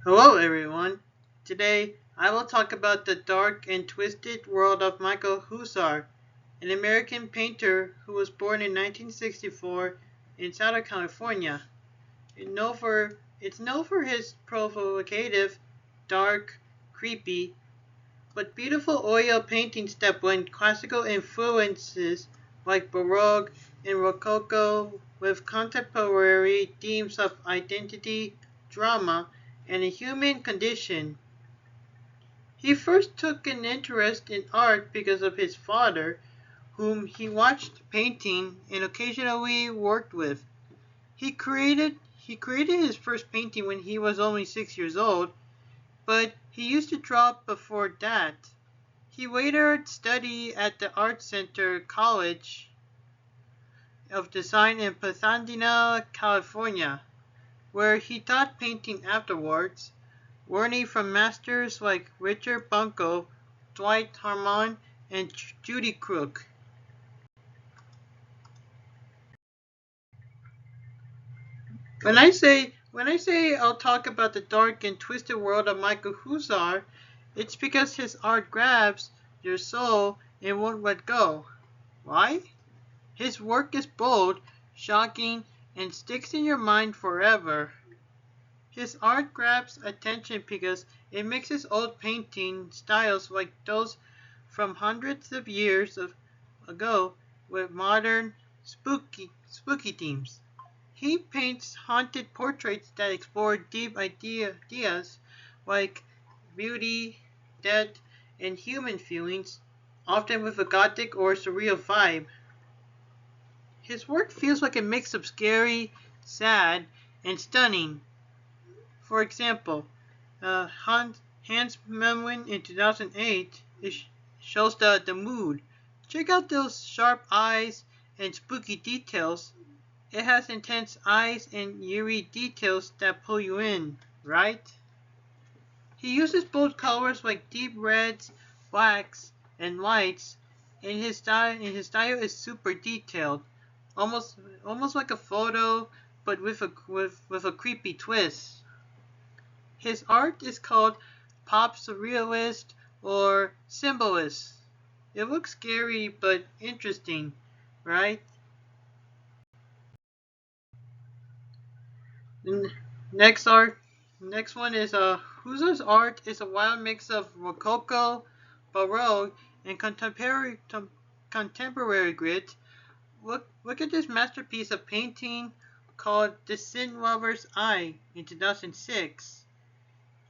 Hello everyone. Today I will talk about the dark and twisted world of Michael Hussar, an American painter who was born in 1964 in Southern California. It's known for his provocative, dark, creepy, but beautiful oil paintings that blend classical influences like baroque and rococo with contemporary themes of identity, drama, and the human condition. He first took an interest in art because of his father, whom he watched painting and occasionally worked with. He created his first painting when he was only 6 years old, but he used to draw before that. He later studied at the Art Center College of Design in Pasadena, California, where he taught painting afterwards, learning from masters like Richard Bunko, Dwight Harmon, and Judy Crook. When I say I'll talk about the dark and twisted world of Michael Hussar, it's because his art grabs your soul and won't let go. Why? His work is bold, shocking, and sticks in your mind forever. His art grabs attention because it mixes old painting styles like those from hundreds of ago with modern spooky themes. He paints haunted portraits that explore deep ideas like beauty, death, and human feelings, often with a gothic or surreal vibe. His work feels like a mix of scary, sad, and stunning. For example, Hans Memling in 2008 shows the mood. Check out those sharp eyes and spooky details. It has intense eyes and eerie details that pull you in, right? He uses bold colors like deep reds, blacks, and whites, and his style is super detailed, almost like a photo, but with a creepy twist. His art is called pop surrealist or symbolist. It looks scary but interesting, right? N- Next art, next one is Huzo's art is a wild mix of Rococo, Baroque, and contemporary grit. Look at this masterpiece of painting called The Sin Lover's Eye in 2006.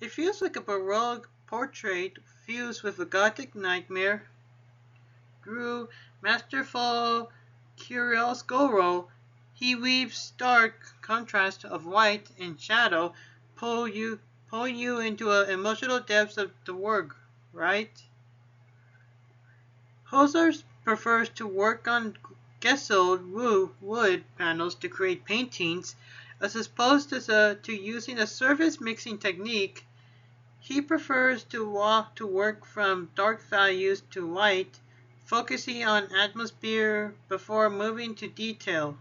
It feels like a baroque portrait fused with a gothic nightmare. Through masterful chiaroscuro, he weaves stark contrast of light and shadow, pull you pulling you into the emotional depths of the work, right? Hosers prefers to work on gessoed wood panels to create paintings, as opposed to using a surface mixing technique. He prefers to work from dark values to light, focusing on atmosphere before moving to detail.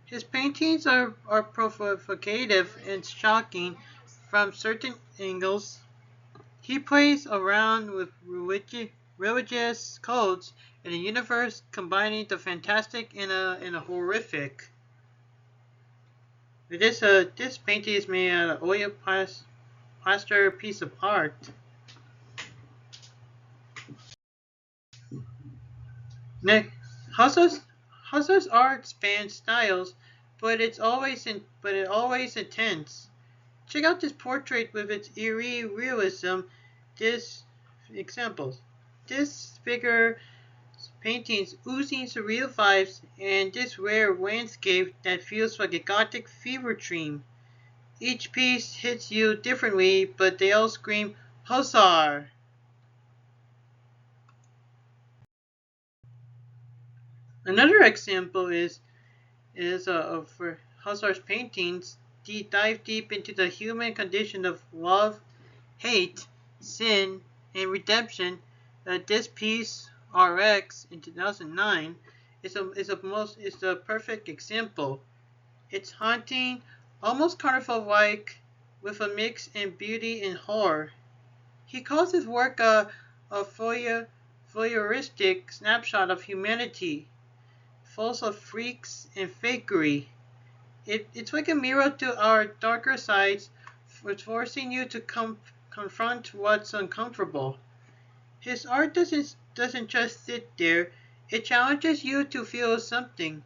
His paintings are provocative and shocking from certain angles. He plays around with religious codes in a universe combining the fantastic and a horrific. This painting is made out of oil plaster piece of art. Next, Hussar's art spans styles, but it always intense. Check out this portrait with its eerie realism. This examples. This figure paintings oozing surreal vibes, and this rare landscape that feels like a gothic fever dream. Each piece hits you differently, but they all scream Hussar. Another example of Hussar's paintings dive deep into the human condition of love, hate, sin, and redemption. This piece, RX, in 2009, is the perfect example. It's haunting, almost carnival-like, with a mix in beauty and horror. He calls his work a voyeuristic snapshot of humanity, full of freaks and fakery. It's like a mirror to our darker sides, forcing you to confront what's uncomfortable. His art doesn't just sit there; it challenges you to feel something.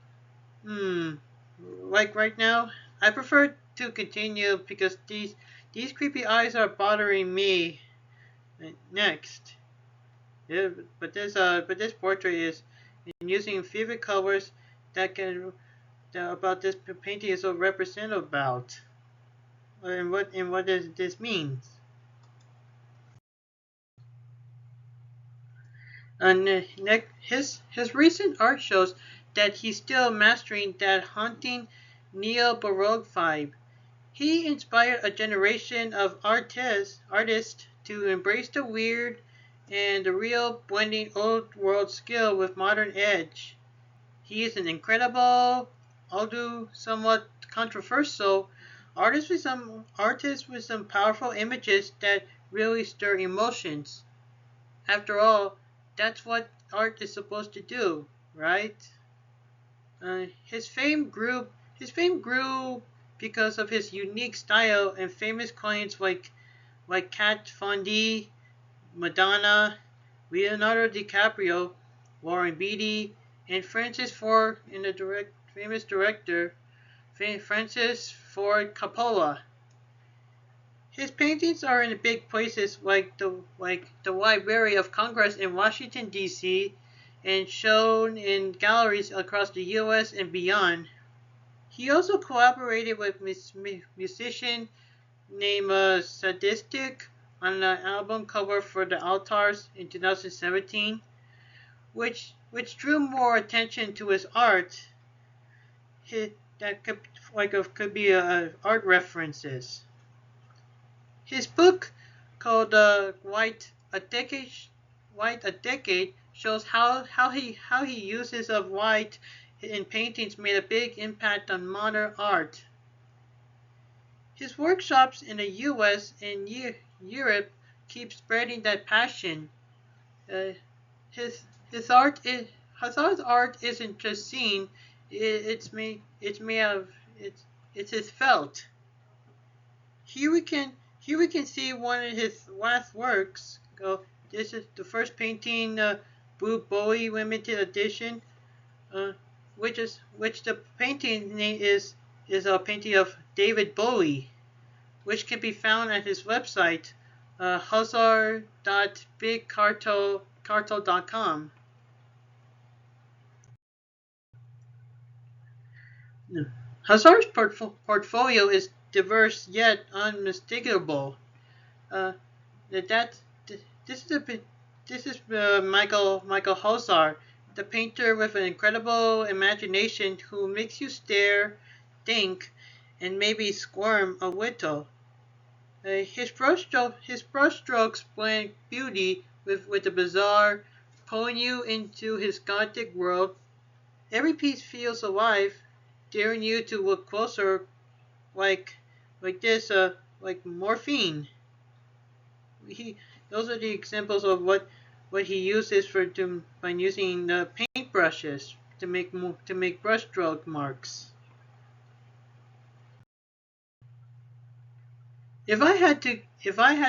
Hmm. Like right now, I prefer to continue because these creepy eyes are bothering me. Next, yeah, but this portrait is using vivid colors that can that about this painting is so representative about. And what does this mean? And his recent art shows that he's still mastering that haunting neo-baroque vibe. He inspired a generation of artists to embrace the weird and the real, blending old world skill with modern edge. He is an incredible, although somewhat controversial, artist with some powerful images that really stir emotions. After all, that's what art is supposed to do, right? His fame grew because of his unique style and famous clients like Kat Von D, Madonna, Leonardo DiCaprio, Warren Beatty, and Francis Ford, and the famous director Francis Ford Coppola. His paintings are in big places like the Library of Congress in Washington D.C. and shown in galleries across the U.S. and beyond. He also collaborated with musician named Sadistic on the album cover for the Altars in 2017, which drew more attention to his art. That could be art references. His book called White a Decade shows how he uses of white in paintings made a big impact on modern art. His workshops in the U.S. and Europe keep spreading that passion. Uh, his his art is Hazard's art isn't just seen; it's made of it's his felt. Here we can see one of his last works. This is the first painting, Blue Bowie limited edition, uh, which the painting name is a painting of David Bowie, which can be found at his website, hussar.bigcartel.com. Hazard's portfolio is diverse yet unmistakable. Uh, that this is Michael Hussar, the painter with an incredible imagination who makes you stare, think, and maybe squirm a little. His brushstrokes blend beauty with the bizarre, pulling you into his gothic world. Every piece feels alive, daring you to look closer, like like morphine. He Those are the examples of what he uses by using paintbrushes to make brushstroke marks. If I had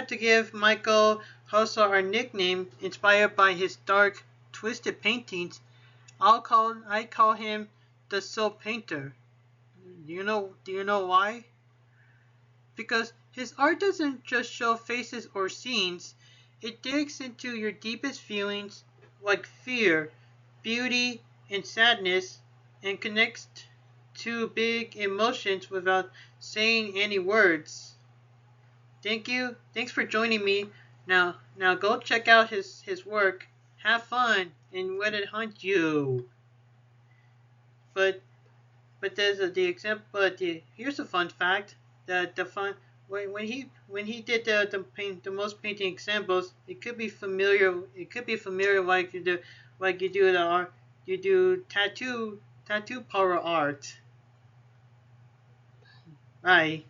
to give Michael Hussar a nickname inspired by his dark, twisted paintings, I call him the Soul Painter. Do you know why? Because his art doesn't just show faces or scenes, it digs into your deepest feelings like fear, beauty, and sadness, and connects to big emotions without saying any words. Thank you. Thanks for joining me. Now go check out his work. Have fun and let it hunt you. But But there's the example. Here's a fun fact: that the fun when he did the most painting examples, it could be familiar. It could be familiar you do tattoo power art. Bye.